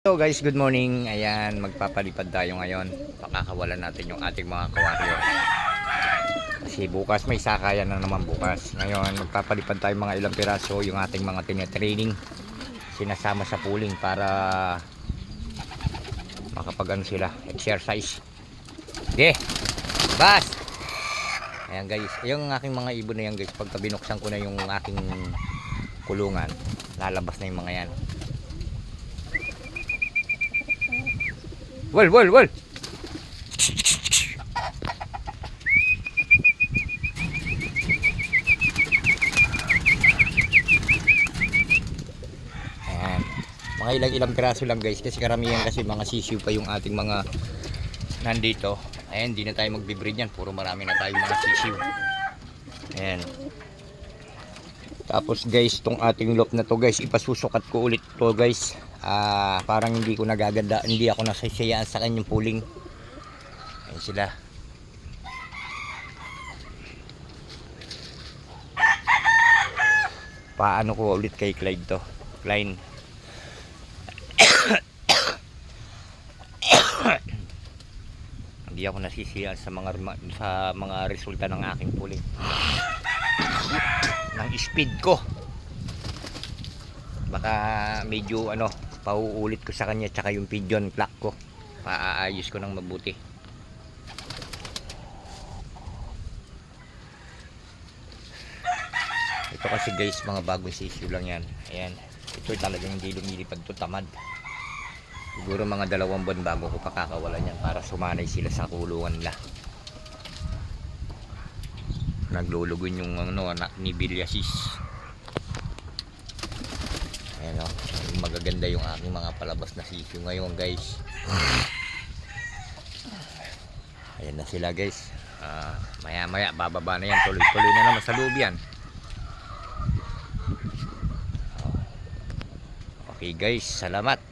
So guys, good morning. Ayan, magpapalipad tayo ngayon. Pakakawalan natin yung ating mga kawaryo. Kasi bukas may sakayan na naman bukas. Ngayon, magpapalipad tayo mga ilang piraso yung ating mga tinetraining. Sinasama sa pooling para makapag sila, exercise. Okay, bas! Ayan guys, yung aking mga ibon na yan guys, pagka binuksan ko na yung aking kulungan, lalabas na yung mga yan. Wal. Ayan. Mga ilang piraso lang guys, kasi karamihan kasi mga sisiw pa yung ating mga nandito. Ayan, hindi na tayo magbe-breed yan, puro marami na tayong mga sisiw. Ayan. Tapos guys, tong ating loop na to guys, ipasusukat ko ulit to guys. Parang hindi ko nagaganda, hindi ako nasasayaan sa kanyang pooling. Ayan sila. Paano ko ulit kay Clyde to? Clyde. Hindi ako nasisiyaan sa mga resulta ng aking pooling. Ng speed ko. Baka medyo pauulit ko sa kanya tsaka yung pigeon clock ko. Paaayos ko ng mabuti. Ito kasi guys, mga bagong sisiw lang yan. Ayan. Ito talagang hindi lumilipad to, tamad. Siguro mga 2 buwan bago ko pakakawalan yan para sumanay sila sa kulungan nila. Naglulugon yung anak ni Biliasis. Ayan o, magaganda yung aking mga palabas na sisiw ngayon guys. Ayan na sila guys. Maya maya bababa na yan, tuloy-tuloy na naman sa loob yan. Okay guys, salamat.